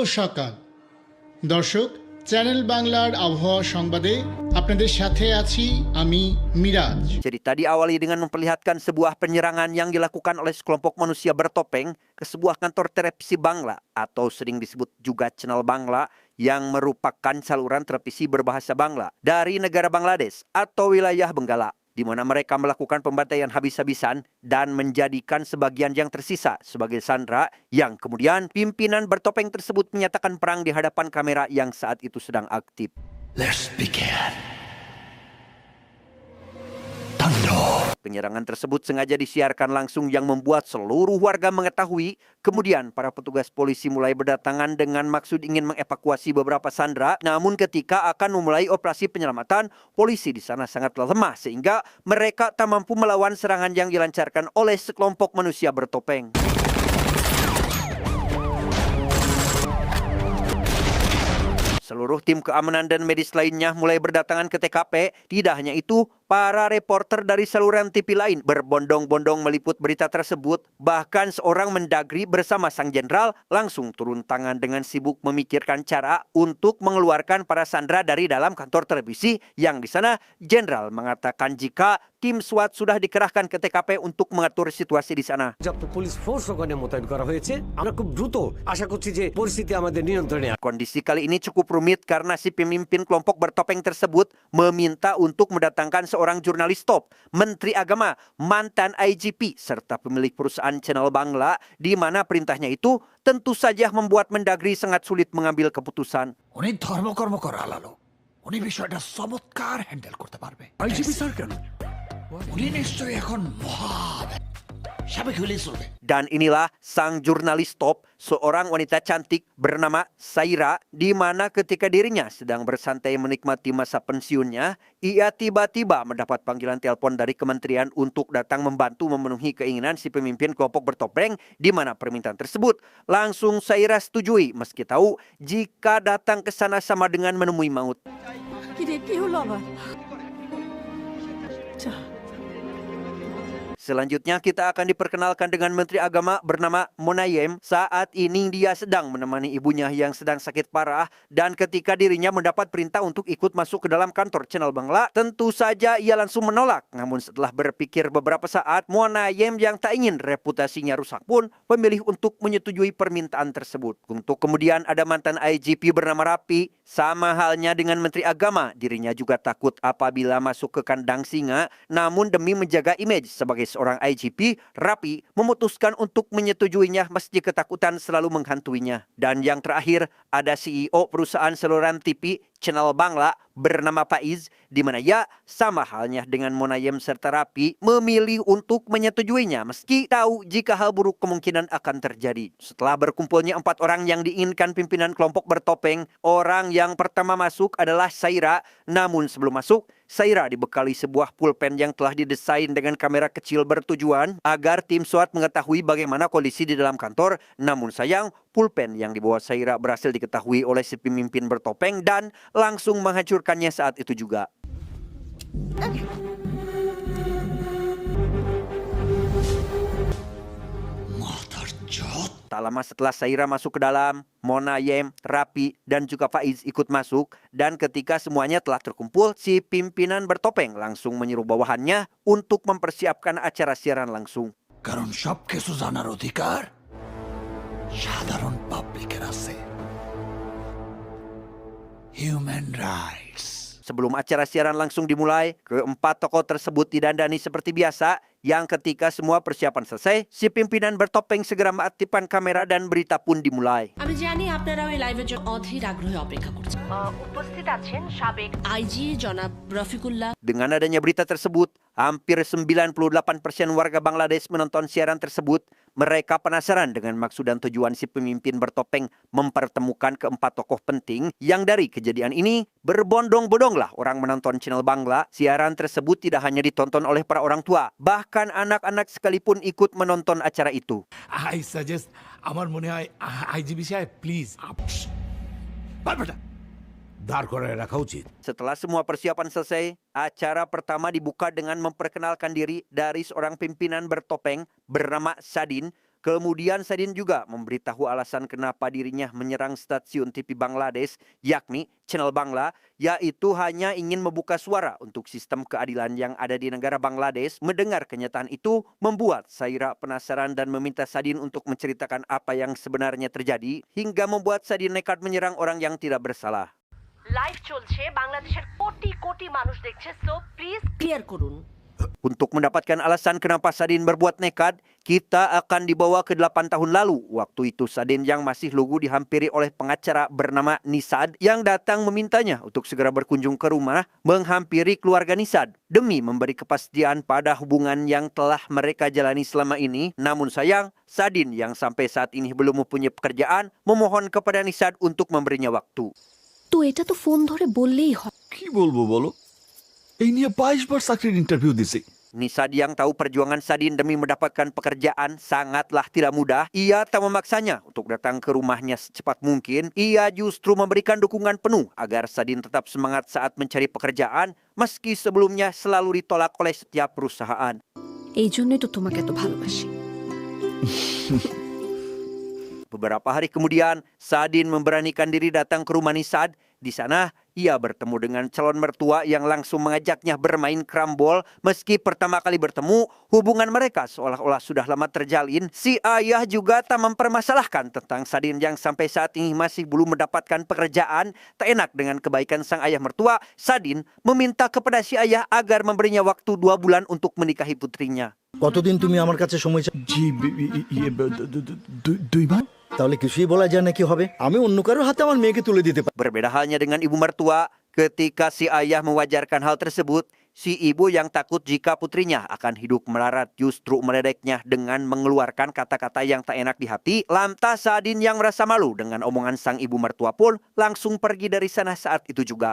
সকাল দর্শক, চ্যানেল বাংলার আবহাওয়া সংবাদে আপনাদের সাথে আছি আমি Miraj. Cerita diawali dengan memperlihatkan sebuah penyerangan yang dilakukan oleh sekelompok manusia bertopeng ke sebuah kantor televisi Bangla atau sering disebut juga channel Bangla yang merupakan saluran televisi berbahasa Bangla dari negara Bangladesh atau wilayah Benggala, di mana mereka melakukan pembantaian habis-habisan dan menjadikan sebagian yang tersisa sebagai sandera yang kemudian pimpinan bertopeng tersebut menyatakan perang di hadapan kamera yang saat itu sedang aktif. Let's begin. Penyerangan tersebut sengaja disiarkan langsung yang membuat seluruh warga mengetahui. Kemudian para petugas polisi mulai berdatangan dengan maksud ingin mengevakuasi beberapa sandera. Namun ketika akan memulai operasi penyelamatan, polisi di sana sangat lemah sehingga mereka tak mampu melawan serangan yang dilancarkan oleh sekelompok manusia bertopeng. Seluruh tim keamanan dan medis lainnya mulai berdatangan ke TKP. Tidak hanya itu, para reporter dari saluran TV lain berbondong-bondong meliput berita tersebut. Bahkan seorang mendagri bersama sang jenderal langsung turun tangan dengan sibuk memikirkan cara untuk mengeluarkan para sandera dari dalam kantor televisi yang di sana jenderal mengatakan jika tim SWAT sudah dikerahkan ke TKP untuk mengatur situasi di sana. পর্যাপ্ত police force ওখানে মোতায়েন করা হয়েছে। আমরা খুব দ্রুত আশা করছি যে পরিস্থিতি আমাদের নিয়ন্ত্রণে। Kondisi kali ini cukup rumit karena si pemimpin kelompok bertopeng tersebut meminta untuk mendatangkan seorang jurnalis top, Menteri Agama, mantan IGP, serta pemilik perusahaan channel Bangla, di mana perintahnya itu tentu saja membuat Mendagri sangat sulit mengambil keputusan. উনি ধর্মকর্ম করা আলালো, উনি বিষয়টা চমৎকার হ্যান্ডেল করতে পারবে। IGP sir কেন? উনি নিশ্চয়ই এখন সাবেক হলেই চলবে। Dan inilah sang jurnalis top, seorang wanita cantik bernama Saira, di mana ketika dirinya sedang bersantai menikmati masa pensiunnya, ia tiba-tiba mendapat panggilan telepon dari kementerian untuk datang membantu memenuhi keinginan si pemimpin kelompok bertopeng, di mana permintaan tersebut langsung Saira setujui meski tahu jika datang ke sana sama dengan menemui maut. Selanjutnya kita akan diperkenalkan dengan Menteri Agama bernama Monayem. Saat ini dia sedang menemani ibunya yang sedang sakit parah, dan ketika dirinya mendapat perintah untuk ikut masuk ke dalam kantor channel Bangla, tentu saja ia langsung menolak. Namun setelah berpikir beberapa saat, Monayem yang tak ingin reputasinya rusak pun memilih untuk menyetujui permintaan tersebut. Untuk kemudian ada mantan IGP bernama Rapi. Sama halnya dengan Menteri Agama, dirinya juga takut apabila masuk ke kandang singa. Namun demi menjaga image sebagai seorang IGP, Rapi memutuskan untuk menyetujuinya meski ketakutan selalu menghantuinya. Dan yang terakhir, ada CEO perusahaan saluran TV channel Bangla bernama Faiz, di mana ia sama halnya dengan Monayem serta Rapi memilih untuk menyetujuinya meski tahu jika hal buruk kemungkinan akan terjadi. Setelah berkumpulnya 4 orang yang diinginkan pimpinan kelompok bertopeng, orang yang pertama masuk adalah Saira. Namun sebelum masuk, Saira dibekali sebuah pulpen yang telah didesain dengan kamera kecil bertujuan agar tim SWAT mengetahui bagaimana kondisi di dalam kantor. Namun sayang, pulpen yang dibawa Saira berhasil diketahui oleh si pemimpin bertopeng dan langsung menghancurkannya saat itu juga. Tak lama setelah Saira masuk ke dalam, Monayem, Rapi, dan juga Faiz ikut masuk. Dan ketika semuanya telah terkumpul, si pimpinan bertopeng langsung menyuruh bawahannya untuk mempersiapkan acara siaran langsung. কারণ সবকিছু জানার অধিকার সাধারণ পাবলিকের আছে। Human rights. Sebelum acara siaran langsung dimulai, keempat tokoh tersebut didandani seperti biasa. Yang ketika semua persiapan selesai, si pimpinan bertopeng segera mengaktifkan kamera dan berita pun dimulai. আমি জানি আপনারা ওই লাইভের জন্য অধীর আগ্রহে অপেক্ষা করছেন। উপস্থিত আছেন সাবেক আইজি জনাব Rafiqullah. Dengan adanya berita tersebut, hampir 98% warga Bangladesh menonton siaran tersebut. Mereka penasaran dengan maksud dan tujuan si pemimpin bertopeng mempertemukan keempat tokoh penting. Yang dari kejadian ini, berbondong-bondonglah orang menonton channel Bangla. Siaran tersebut tidak hanya ditonton oleh para orang tua, bahkan anak-anak sekalipun ikut menonton acara itu. I suggest আমার মনে হয় আইজিবি সাহেব প্লিজ দাঁড় করায় রাখা উচিত। Setelah semua persiapan selesai, acara pertama dibuka dengan memperkenalkan diri dari seorang pimpinan bertopeng bernama Sadin. Kemudian Sadin juga memberitahu alasan kenapa dirinya menyerang stasiun TV Bangladesh, yakni Channel Bangla, yaitu hanya ingin membuka suara untuk sistem keadilan yang ada di negara Bangladesh. Mendengar kenyataan itu membuat Saira penasaran dan meminta Sadin untuk menceritakan apa yang sebenarnya terjadi, hingga membuat Sadin nekat menyerang orang yang tidak bersalah. Live চলছে বাংলাদেশের কোটি কোটি মানুষ দেখছে so please clear করুন Untuk mendapatkan alasan kenapa Sadin berbuat nekat, kita akan dibawa ke 8 tahun lalu. Waktu itu Sadin yang masih lugu dihampiri oleh pengacara bernama Nisad yang datang memintanya untuk segera berkunjung ke rumah menghampiri keluarga Nisad demi memberi kepastian pada hubungan yang telah mereka jalani selama ini. Namun sayang, Sadin yang sampai saat ini belum mempunyai pekerjaan memohon kepada Nisad untuk memberinya waktu. তো এটা তো ফোন ধরে বললেই হয় কি বলবো বলো, এই নিয়ে 22 বার চাকরির ইন্টারভিউ দিছি। Nisad yang tahu perjuangan Sadin demi mendapatkan pekerjaan sangatlah tidak mudah. Ia tak memaksanya untuk datang ke rumahnya secepat mungkin. Ia justru memberikan dukungan penuh agar Sadin tetap semangat saat mencari pekerjaan meski sebelumnya selalu ditolak oleh setiap perusahaan. এই জন্যই তো তোমাকে এত ভালোবাসি Beberapa hari kemudian, Sadin memberanikan diri datang ke rumah Nisad. Di sana, ia bertemu dengan calon mertua yang langsung mengajaknya bermain krambol. Meski pertama kali bertemu, hubungan mereka seolah-olah sudah lama terjalin. Si ayah juga tak mempermasalahkan tentang Sadin yang sampai saat ini masih belum mendapatkan pekerjaan. Tak enak dengan kebaikan sang ayah mertua, Sadin meminta kepada si ayah agar memberinya waktu 2 bulan untuk menikahi putrinya. কতদিন তুমি আমার কাছে সময় জি দুই বার। তাহলে কিছুই বলা যায় না কি হবে আমি অন্য কারোর হাতে আমার মেয়েকে তুলে দিতে পারি Berbeda halnya dengan ibu mertua, ketika si ayah mewajarkan hal tersebut, si ibu yang takut jika putrinya akan hidup melarat justru meledeknya dengan mengeluarkan kata-kata yang tak enak di hati. Lantas Sadin yang merasa malu dengan omongan sang ibu mertua pun langsung pergi dari sana saat itu juga.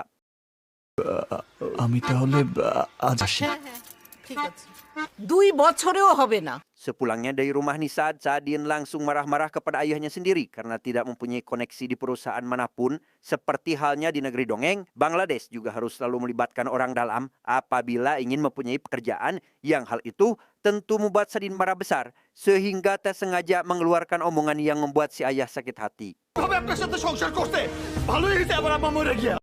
আমি তাহলে আজ আসি। ঠিক আছে 2 বছরেও হবে না Sepulangnya dari rumah Nisad, Sadin langsung marah-marah kepada ayahnya sendiri karena tidak mempunyai koneksi di perusahaan manapun. Seperti halnya di negeri dongeng, Bangladesh juga harus selalu melibatkan orang dalam apabila ingin mempunyai pekerjaan, yang hal itu tentu membuat Sadin marah besar sehingga tak sengaja mengeluarkan omongan yang membuat si ayah sakit hati. হবে আপনার সাথে সংসার করতে ভালোই হইছে, আবার আমার মরে গিয়া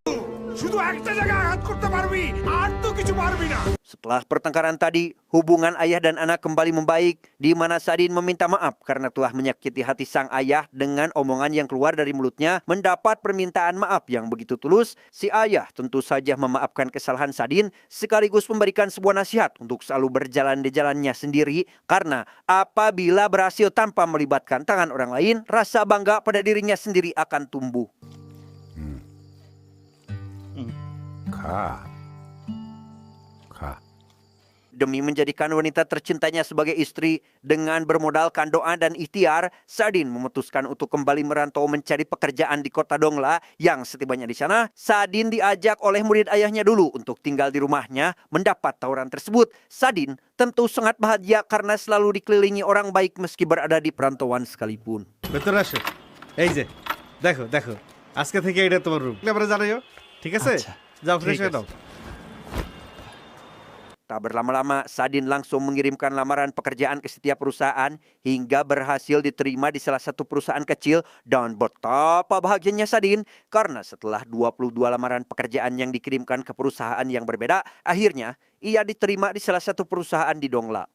শুধু একটা জায়গায় আঘাত করতে পারবি আর তো কিছু পারবি না। Setelah pertengkaran tadi, hubungan ayah dan anak kembali membaik, di mana Sadin meminta maaf karena telah menyakiti hati sang ayah dengan omongan yang keluar dari mulutnya. Mendapat permintaan maaf yang begitu tulus, si ayah tentu saja memaafkan kesalahan Sadin sekaligus memberikan sebuah nasihat untuk selalu berjalan di jalannya sendiri, karena apabila berhasil tanpa melibatkan tangan orang lain, rasa bangga pada dirinya sendiri akan tumbuh. Demi menjadikan wanita tercintanya sebagai istri, dengan bermodalkan doa dan ikhtiar, Sadin memutuskan untuk kembali merantau mencari pekerjaan di kota Dongla. Yang setibanya di sana, Sadin diajak oleh murid ayahnya dulu untuk tinggal di rumahnya. Mendapat tawaran tersebut, Sadin tentu sangat bahagia karena selalu dikelilingi orang baik meski berada di perantauan sekalipun. ভেতরে আসো, এই যে দেখো দেখো আজকে থেকে এটা তোমার রুম, এবারে জানাইও, ঠিক আছে? যাও ফ্রেশ হয়ে নাও। Tak berlama-lama, Sadin langsung mengirimkan lamaran pekerjaan ke setiap perusahaan hingga berhasil diterima di salah satu perusahaan kecil. Dan betapa bahagianya Sadin karena setelah 22 lamaran pekerjaan yang dikirimkan ke perusahaan yang berbeda, akhirnya ia diterima di salah satu perusahaan di Dongla.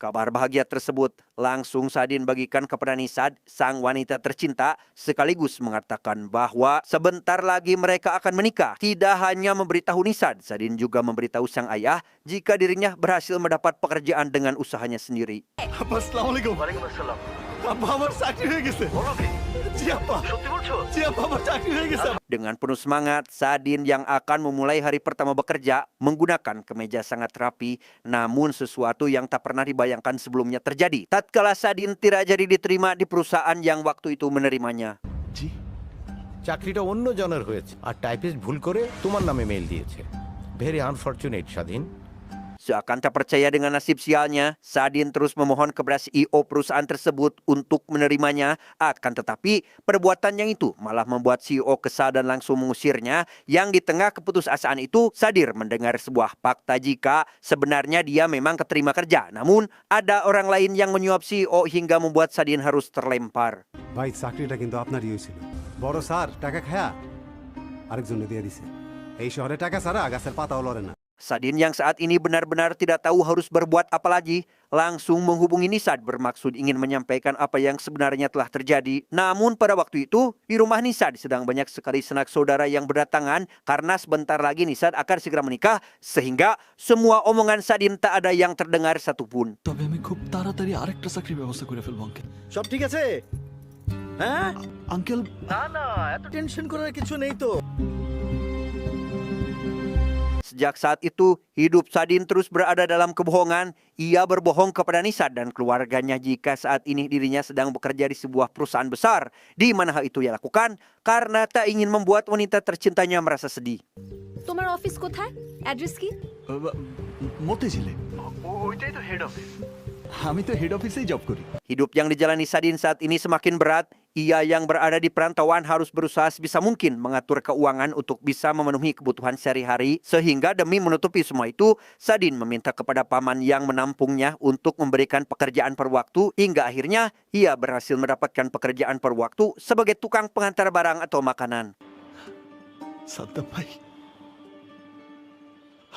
Kabar bahagia tersebut langsung Sadin bagikan kepada Nisad, sang wanita tercinta, sekaligus mengatakan bahwa sebentar lagi mereka akan menikah. Tidak hanya memberitahu Nisad, Sadin juga memberitahu sang ayah jika dirinya berhasil mendapat pekerjaan dengan usahanya sendiri. আসসালামু আলাইকুম। ওয়ালাইকুম আব্বা আমার চাকরি হয়ে গেছে। বলো কি? জি আব্বা। সত্যি বলছো? জি আব্বা আমার চাকরি হয়ে গেছে। Dengan penuh semangat, Sadin yang akan memulai hari pertama bekerja menggunakan kemeja sangat rapi, namun sesuatu yang tak pernah dibayangkan sebelumnya terjadi. Tatkala Sadin tidak jadi diterima di perusahaan yang waktu itu menerimanya. জি চাকরিটা অন্য জনের হয়েছে আর টাইপিস্ট ভুল করে তোমার নামে মেইল দিয়েছে। Very unfortunate স্বাধীন। Seakan tak percaya dengan nasib sialnya, Sadin terus memohon kepada CEO perusahaan tersebut untuk menerimanya. Akan tetapi, perbuatannya itu malah membuat CEO kesal dan langsung mengusirnya. Yang di tengah keputusasaan itu, Sadir mendengar sebuah fakta jika sebenarnya dia memang keterima kerja. Namun, ada orang lain yang menyuap CEO hingga membuat Sadin harus terlempar. ভাই চাকরিটা কিন্তু আপনারই হয়েছিল বড় স্যার টাকা খায়া আরেকজনে দিয়ে দিছে এই শহরে টাকা ছাড়া গাছের পাতাও লড়ে না Sadin yang saat ini benar-benar tidak tahu harus berbuat apa lagi, langsung menghubungi Nisad bermaksud ingin menyampaikan apa yang sebenarnya telah terjadi. Namun pada waktu itu, di rumah Nisad sedang banyak sekali sanak saudara yang berdatangan karena sebentar lagi Nisad akan segera menikah, sehingga semua omongan Sadin tak ada yang terdengar satupun. তবে আমি খুব তাড়াতাড়ি আরেকটা চাকরির ব্যবস্থা করে ফেলবো আঙ্কেল সব ঠিক আছে? হ্যাঁ আঙ্কেল না না, এত টেনশন করার কিছু নেই তো। Sejak saat itu, hidup Sadin terus berada dalam kebohongan. Ia berbohong kepada Nisad dan keluarganya jika saat ini dirinya sedang bekerja di sebuah perusahaan besar, di mana hal itu ia lakukan karena tak ingin membuat wanita tercintanya merasa sedih. তোমার অফিস কোথায়? অ্যাড্রেস কি? মতিঝিলে ওইটাই তো head office আমি তো হেড অফিসেই জব করি Hidup yang dijalani Sadin saat ini semakin berat. Ia yang berada di perantauan harus berusaha sebisa mungkin mengatur keuangan untuk bisa memenuhi kebutuhan sehari-hari. Sehingga demi menutupi semua itu, Sadin meminta kepada paman yang menampungnya untuk memberikan pekerjaan per waktu. Hingga akhirnya ia berhasil mendapatkan pekerjaan per waktu sebagai tukang pengantar barang atau makanan. Saddam ভাই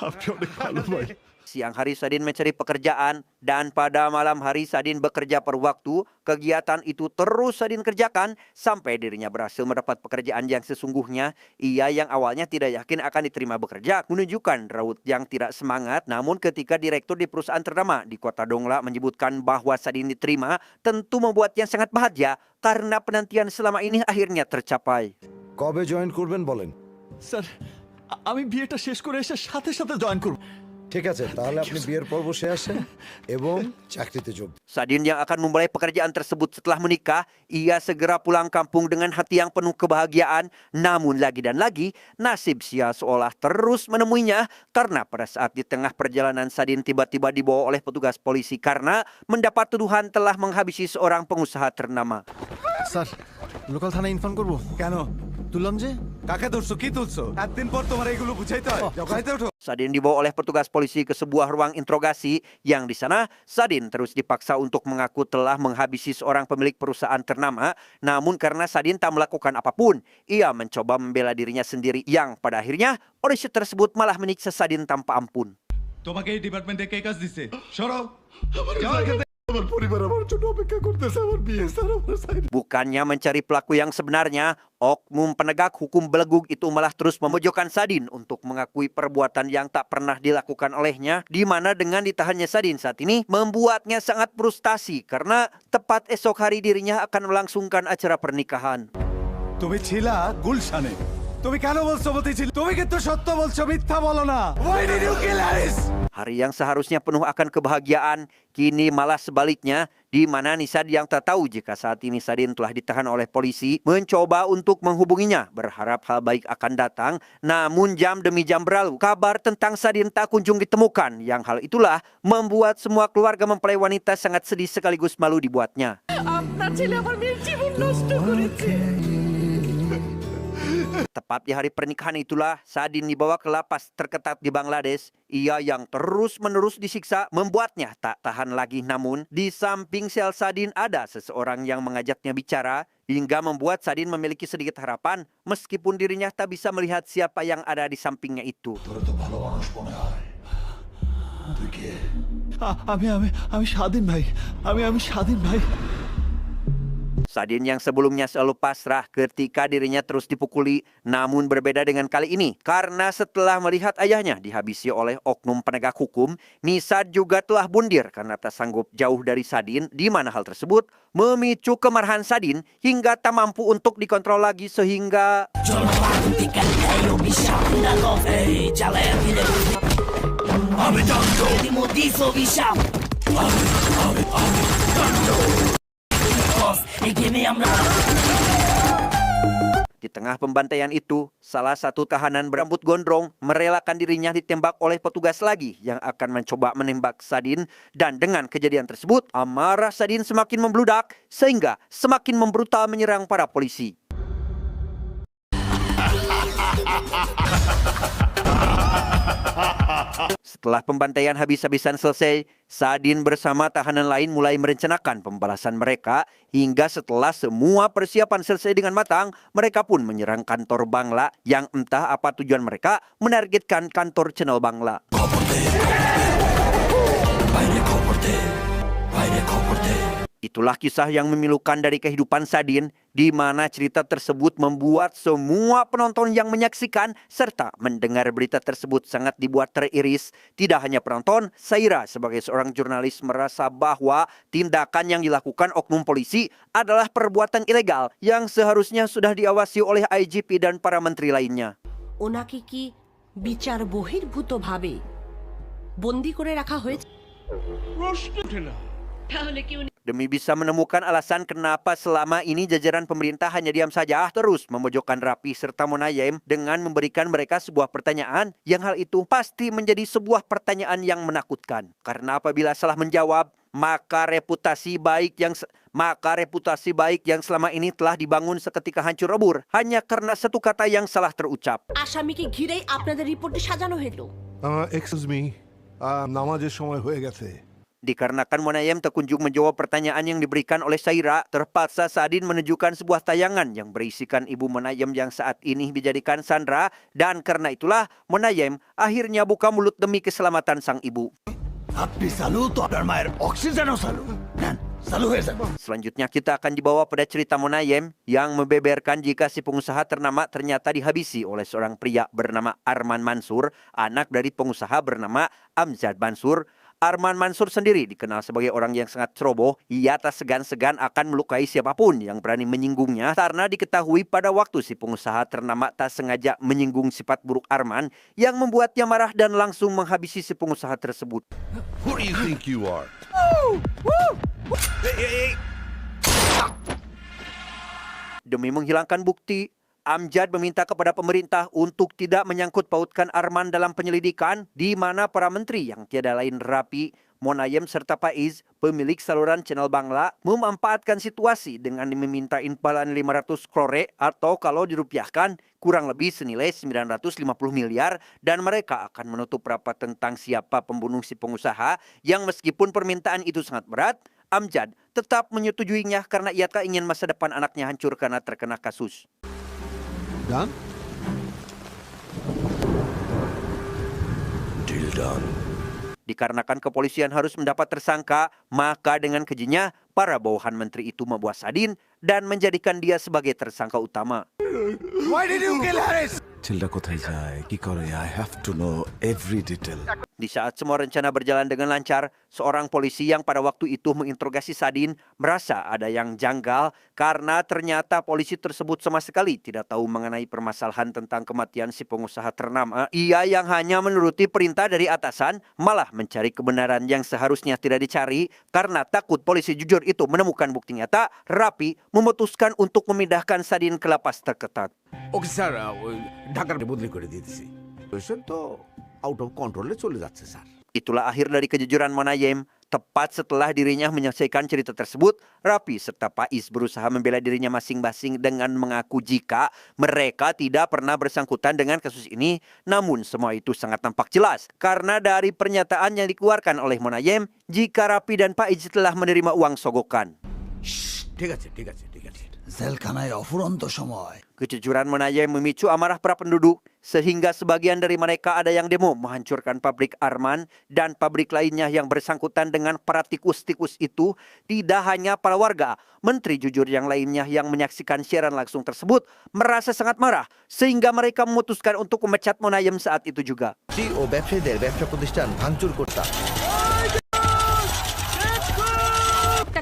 আপনি অনেক ভালো ভাই Siang hari Sadin mencari pekerjaan dan pada malam hari Sadin bekerja per waktu. Kegiatan itu terus Sadin kerjakan sampai dirinya berhasil mendapat pekerjaan yang sesungguhnya. Ia yang awalnya tidak yakin akan diterima bekerja menunjukkan raut yang tidak semangat. Namun ketika direktur di perusahaan ternama di kota Dongla menyebutkan bahwa Sadin diterima, tentu membuatnya sangat bahagia karena penantian selama ini akhirnya tercapai. কবে জয়েন করবেন বলেন স্যার আমি বিয়েটা শেষ করে এসে সাথে সাথে জয়েন করব ঠিক আছে তাহলে আপনি বিয়ের পর বসে আসেন এবং চাকরিতে যোগ Sadin yang akan memulai pekerjaan tersebut setelah menikah, ia segera pulang kampung dengan hati yang penuh kebahagiaan. Namun lagi dan lagi, nasib sial seolah terus menemuinya karena pada saat di tengah perjalanan Sadin tiba-tiba dibawa oleh petugas polisi karena mendapat tuduhan telah menghabisi seorang pengusaha ternama. Sir local থানায় ইনফর্ম করব কেন তুললাম যে কাকে ধরছো কি তুলছো একদিন পর তোমার এগুলো বুঝাইতে হয় জগাইতে ওঠো Sadin dibawa oleh petugas polisi ke sebuah ruang interogasi yang di sana Sadin terus dipaksa untuk mengaku telah menghabisi seorang pemilik perusahaan ternama. Namun karena Sadin tak melakukan apapun, ia mencoba membela dirinya sendiri yang pada akhirnya polisi tersebut malah menyiksa Sadin tanpa ampun. তোমাকে এই ডিপার্টমেন্টে কে কাজ দিছে সরো আমার পরিবার আমার জন্য অপেক্ষা করতেছে আমার বিয়ে স্যার আমার side Bukannya mencari pelaku yang sebenarnya, oknum penegak hukum belegug itu malah terus memojokkan Sadin untuk mengakui perbuatan yang tak pernah dilakukan olehnya, di mana dengan ditahannya Sadin saat ini membuatnya sangat frustasi karena tepat esok hari dirinya akan melangsungkan acara pernikahan. তুমি ছিলা গুলশানে তুমি কেন বলছো মতিঝিল তুমি কিন্তু সত্য বলছো মিথ্যা বলো না why did you kill Aris Hari yang seharusnya penuh akan kebahagiaan, kini malah sebaliknya, di mana Nisad yang tak tahu jika saat ini Sadin telah ditahan oleh polisi, mencoba untuk menghubunginya, berharap hal baik akan datang. Namun jam demi jam berlalu, kabar tentang Sadin tak kunjung ditemukan. Yang hal itulah membuat semua keluarga mempelai wanita sangat sedih sekaligus malu dibuatnya. আপনার ছেলে আমার মেয়ের জীবন নষ্ট করেছে Tepat di hari pernikahan itulah Sadin dibawa ke lapas terketat di Bangladesh. Ia yang terus-menerus disiksa membuatnya tak tahan lagi. Namun di samping sel Sadin ada seseorang yang mengajaknya bicara hingga membuat Sadin memiliki sedikit harapan meskipun dirinya tak bisa melihat siapa yang ada di sampingnya itu. আমি স্বাধীন ভাই আমি স্বাধীন ভাই Sadin yang sebelumnya selalu pasrah ketika dirinya terus dipukuli, namun berbeda dengan kali ini. Karena setelah melihat ayahnya dihabisi oleh oknum penegak hukum, Nisad juga telah bundir karena tak sanggup jauh dari Sadin, di mana hal tersebut memicu kemarahan Sadin hingga tak mampu untuk dikontrol lagi sehingga... Di tengah pembantaian itu, salah satu tahanan berambut gondrong merelakan dirinya ditembak oleh petugas lagi yang akan mencoba menembak Sadin, dan dengan kejadian tersebut, amarah Sadin semakin membludak sehingga semakin membrutal menyerang para polisi. Setelah pembantaian habis-habisan selesai, Sadin bersama tahanan lain mulai merencanakan pembalasan mereka hingga setelah semua persiapan selesai dengan matang, mereka pun menyerang kantor Bangla yang entah apa tujuan mereka menargetkan kantor channel Bangla. Itulah kisah yang memilukan dari kehidupan Sadin, di mana cerita tersebut membuat semua penonton yang menyaksikan serta mendengar berita tersebut sangat dibuat teriris. Tidak hanya penonton, Saira sebagai seorang jurnalis merasa bahwa tindakan yang dilakukan oknum polisi adalah perbuatan ilegal yang seharusnya sudah diawasi oleh IGP dan para menteri lainnya. ওনাকে কি বিচার বহির্ভূতভাবে বন্দি করে রাখা হয়েছে? তাহলে কি Demi bisa menemukan alasan kenapa selama ini jajaran pemerintah hanya diam saja, terus memojokkan Rapi serta Monayem dengan memberikan mereka sebuah pertanyaan yang hal itu pasti menjadi sebuah pertanyaan yang menakutkan. Karena apabila salah menjawab, maka reputasi baik yang selama ini telah dibangun seketika hancur lebur hanya karena satu kata yang salah terucap. আসামিকে ঘিরেই আপনাদের রিপোর্টটি সাজানো হলো। Excuse me, নামাজের সময় হয়ে গেছে। Dikarenakan Monayem tak kunjung menjawab pertanyaan yang diberikan oleh Saira, terpaksa Sadin menunjukkan sebuah tayangan yang berisikan ibu Monayem yang saat ini dijadikan sandera, dan karena itulah Monayem akhirnya buka mulut demi keselamatan sang ibu. Selanjutnya kita akan dibawa pada cerita Monayem yang membeberkan jika si pengusaha ternama ternyata dihabisi oleh seorang pria bernama Arman Mansur, anak dari pengusaha bernama Amjad Mansur. Arman Mansur sendiri dikenal sebagai orang yang sangat ceroboh. Ia tak segan-segan akan melukai siapapun yang berani menyinggungnya, karena diketahui pada waktu si pengusaha ternama tak sengaja menyinggung sifat buruk Arman yang membuatnya marah dan langsung menghabisi si pengusaha tersebut. Who do you think you are? Demi menghilangkan bukti, Amjad meminta kepada pemerintah untuk tidak menyangkut pautkan Arman dalam penyelidikan, di mana para menteri yang tiada lain Rapi, Monayem serta Faiz, pemilik saluran channel Bangla, memanfaatkan situasi dengan meminta imbalan 500 crore atau kalau dirupiahkan kurang lebih senilai 950 miliar, dan mereka akan menutup rapat tentang siapa pembunuh si pengusaha yang meskipun permintaan itu sangat berat, Amjad tetap menyetujuinya karena ia tak ingin masa depan anaknya hancur karena terkena kasus. Done? Deal done. Dikarenakan kepolisian harus mendapat tersangka, maka dengan kejinya, para bawahan menteri itu membuat Sadin dan menjadikan dia sebagai tersangka utama. Why did you kill Harris? ছেলেটা কোথায় যায় কি করে I have to know every detail. Di saat semua rencana berjalan dengan lancar, seorang polisi yang pada waktu itu menginterogasi Sadin merasa ada yang janggal karena ternyata polisi tersebut sama sekali tidak tahu mengenai permasalahan tentang kematian si pengusaha ternama. Ia yang hanya menuruti perintah dari atasan malah mencari kebenaran yang seharusnya tidak dicari. Karena takut polisi jujur itu menemukan bukti nyata, Rapi memutuskan untuk memindahkan Sadin ke lapas terketat. Okay sir ঢাকার বদলি করে দিয়েছি পেশেন্ট তো out of কন্ট্রোলে চলে যাচ্ছে sir. Itulah akhir dari kejujuran Monayem. Tepat setelah dirinya menyelesaikan cerita tersebut, Rapi serta Faiz berusaha membela dirinya masing-masing dengan mengaku jika mereka tidak pernah bersangkutan dengan kasus ini. Namun semua itu sangat nampak jelas karena dari pernyataan yang dikeluarkan oleh Monayem jika Rapi dan Faiz telah menerima uang sogokan. ঠিক আছে ঠিক আছে ঠিক আছে। জেলখানায় অফুরন্ত সময়। Kejujuran Monayem memicu amarah para penduduk sehingga sebagian dari mereka ada yang demo menghancurkan pabrik Arman dan pabrik lainnya yang bersangkutan dengan para tikus-tikus itu. Tidak hanya para warga, menteri jujur yang lainnya yang menyaksikan siaran langsung tersebut merasa sangat marah sehingga mereka memutuskan untuk memecat Monayem saat itu juga. ও ব্যবসায়ীদের ব্যবসা প্রতিষ্ঠান ভাঙচুর করতাম।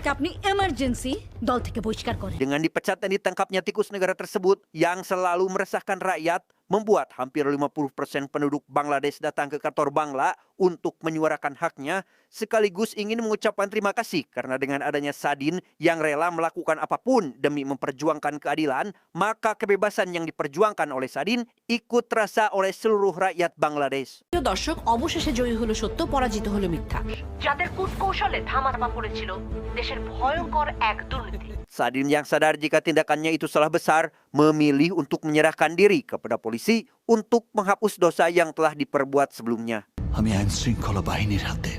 তাকে আপনি এমার্জেন্সি দল থেকে বহিষ্কার করেন। Dengan dipecat dan ditangkapnya tikus negara tersebut yang selalu meresahkan rakyat, membuat hampir 50% penduduk Bangladesh datang ke kantor Bangla untuk menyuarakan haknya, sekaligus ingin mengucapkan terima kasih karena dengan adanya Sadin yang rela melakukan apapun demi memperjuangkan keadilan, maka kebebasan yang diperjuangkan oleh Sadin ikut terasa oleh seluruh rakyat Bangladesh. প্রিয় দর্শক, অবশেষে জয়ী হলো সত্য, পরাজিত হলো মিথ্যা। যাদের কূটকৌশলে ধামাচাপা পড়েছিল দেশের ভয়ঙ্কর এক দুর্নীতি। Sadin yang sadar jika tindakannya itu salah besar, memilih untuk menyerahkan diri kepada polisi untuk menghapus dosa yang telah diperbuat sebelumnya. আমি আইন শৃঙ্খলা বাহিনীর হাতে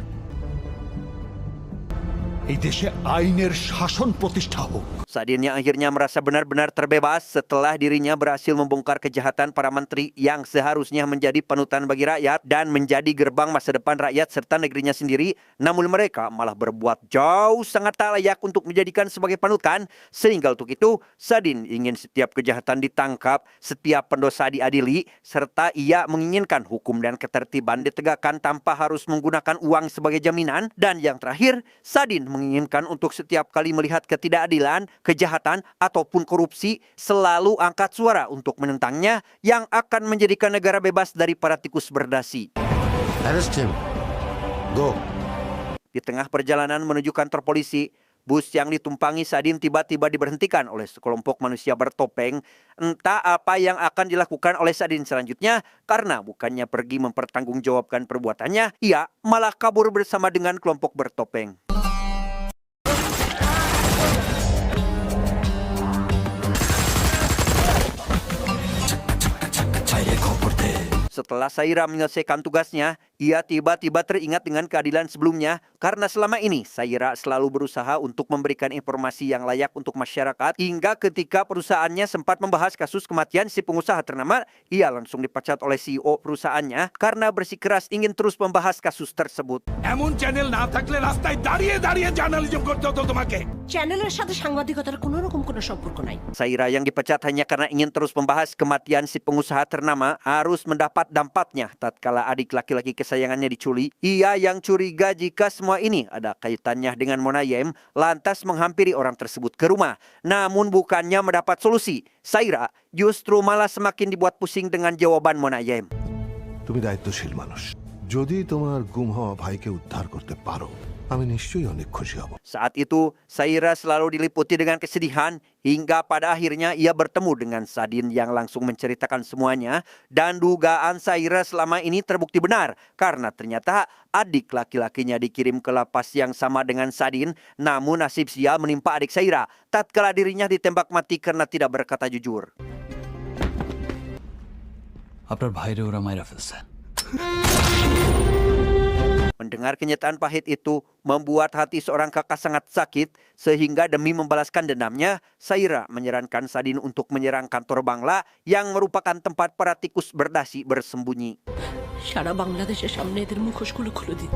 এই দেশে আইনের শাসন প্রতিষ্ঠা হোক। Sadin yang akhirnya merasa benar-benar terbebas setelah dirinya berhasil membongkar kejahatan para menteri yang seharusnya menjadi panutan bagi rakyat dan menjadi gerbang masa depan rakyat serta negerinya sendiri, namun mereka malah berbuat jauh sangat tak layak untuk menjadikan sebagai panutan, sehingga untuk itu Sadin ingin setiap kejahatan ditangkap, setiap pendosa diadili, serta ia menginginkan hukum dan ketertiban ditegakkan tanpa harus menggunakan uang sebagai jaminan, dan yang terakhir, Sadin menginginkan untuk setiap kali melihat ketidakadilan, kejahatan, ataupun korupsi, selalu angkat suara untuk menentangnya yang akan menjadikan negara bebas dari para tikus berdasi. Arrest him. Go. Di tengah perjalanan menuju kantor polisi, bus yang ditumpangi Sadin tiba-tiba diberhentikan oleh sekelompok manusia bertopeng. Entah apa yang akan dilakukan oleh Sadin selanjutnya, karena bukannya pergi mempertanggungjawabkan perbuatannya, ia malah kabur bersama dengan kelompok bertopeng. Setelah Saira menyelesaikan tugasnya, ia tiba-tiba teringat dengan keadilan sebelumnya karena selama ini Saira selalu berusaha untuk memberikan informasi yang layak untuk masyarakat, hingga ketika perusahaannya sempat membahas kasus kematian si pengusaha ternama, ia langsung dipecat oleh CEO perusahaannya karena bersikeras ingin terus membahas kasus tersebut. এমন চ্যানেল না থাকলে রাস্তায় দাঁড়িয়ে দাঁড়িয়ে জার্নালিজম করতে হতো তোমাকে। চ্যানেলের সাথে সাংবাদিকতার কোনো রকম কোনো সম্পর্ক নাই। Saira yang dipecat hanya karena ingin terus membahas kematian si pengusaha ternama harus mendapat dampaknya tatkala adik laki-laki kesayangannya diculik. Ia yang curiga jika semua ini ada kaitannya dengan Monayem, lantas menghampiri orang tersebut ke rumah. Namun bukannya mendapat solusi, Saira justru malah semakin dibuat pusing dengan jawaban Monayem. তুমি দায়িত্বশীল মানুষ, যদি তোমার গুম হওয়া ভাইকে উদ্ধার করতে পারো, আমি নিশ্চয়ই অনেক খুশি হব। Saat itu, Saira selalu diliputi dengan kesedihan hingga pada akhirnya ia bertemu dengan Sadin yang langsung menceritakan semuanya, dan dugaan Saira selama ini terbukti benar karena ternyata adik laki-lakinya dikirim ke lapas yang sama dengan Sadin, namun nasib sial menimpa adik Saira tatkala dirinya ditembak mati karena tidak berkata jujur. আপনার ভাইরে ওরা মাইরা ফেলছে। Mendengar kenyataan pahit itu membuat hati seorang kakak sangat sakit, sehingga demi membalaskan dendamnya, Saira menyarankan Sadin untuk menyerang kantor Bangla yang merupakan tempat para tikus berdasi bersembunyi. সারা বাংলাদেশের সামনে এদের মুখোশগুলো খুলে দিন।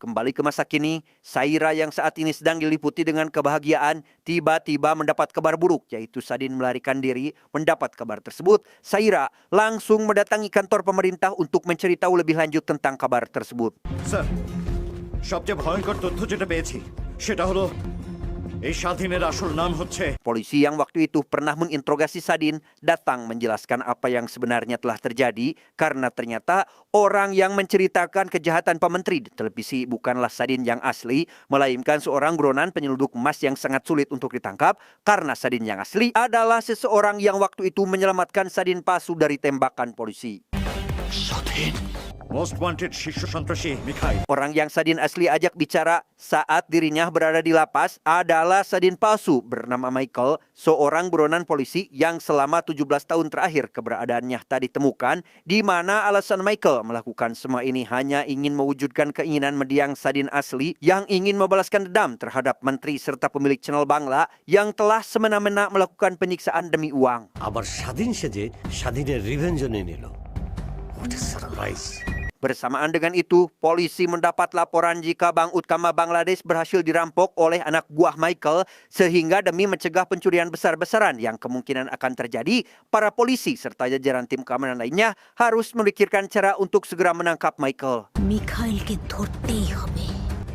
Kembali ke masa kini, Saira yang saat ini sedang diliputi dengan kebahagiaan tiba-tiba mendapat kabar buruk, yaitu Sadin melarikan diri. Mendapat kabar tersebut, Saira langsung mendatangi kantor pemerintah untuk mencari tahu lebih lanjut tentang kabar tersebut. Sir, সবচেয়ে ভয়ঙ্কর তথ্য যেটা পেয়েছি সেটা হলো এই স্বাধীনের আসল নাম হচ্ছে। Polisi yang waktu itu pernah menginterogasi Sadin datang menjelaskan apa yang sebenarnya telah terjadi, karena ternyata orang yang menceritakan kejahatan Pak Menteri di televisi bukanlah Sadin yang asli, melainkan seorang buronan penyelundup emas yang sangat sulit untuk ditangkap, karena Sadin yang asli adalah seseorang yang waktu itu menyelamatkan Sadin palsu dari tembakan polisi. স্বাধীন most wanted শীর্ষ সন্ত্রাসী Mikhail. Orang yang Sadin asli ajak bicara saat dirinya berada di lapas adalah Sadin palsu bernama Michael, seorang buronan polisi yang selama 17 tahun terakhir keberadaannya tak ditemukan, di mana alasan Michael melakukan semua ini hanya ingin mewujudkan keinginan mendiang Sadin asli yang ingin membalaskan dendam terhadap menteri serta pemilik channel Bangla yang telah semena-mena melakukan penyiksaan demi uang. আবার স্বাধীন সেজে স্বাধীনের রিভেঞ্জ নিয়ে নিল। What a surprise. Bersamaan dengan itu, polisi mendapat laporan jika Bank Utama Bangladesh berhasil dirampok oleh anak buah Michael, sehingga demi mencegah pencurian besar-besaran yang kemungkinan akan terjadi, para polisi serta jajaran tim keamanan lainnya harus memikirkan cara untuk segera menangkap Michael. মিখাইলকে ধরতেই হবে।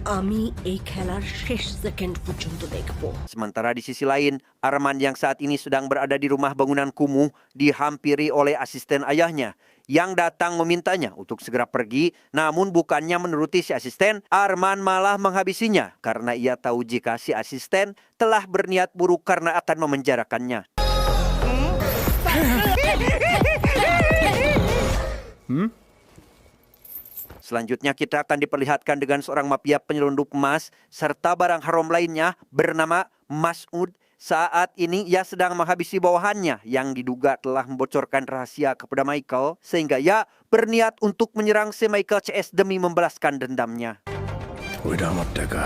আমি এই খেলার শেষ সেকেন্ড পর্যন্ত দেখব। Sementara di sisi lain, Arman yang saat ini sedang berada di rumah bangunan kumuh dihampiri oleh asisten ayahnya yang datang memintanya untuk segera pergi, namun bukannya menuruti si asisten, Arman malah menghabisinya karena ia tahu jika si asisten telah berniat buruk karena akan memenjarakannya. Selanjutnya kita akan diperlihatkan dengan seorang mafia penyelundup emas serta barang haram lainnya bernama Mas'ud. Saat ini ia sedang menghabisi bawahannya yang diduga telah membocorkan rahasia kepada Michael sehingga ia berniat untuk menyerang si Michael CS demi membalaskan dendamnya. ওইটা আমার টাকা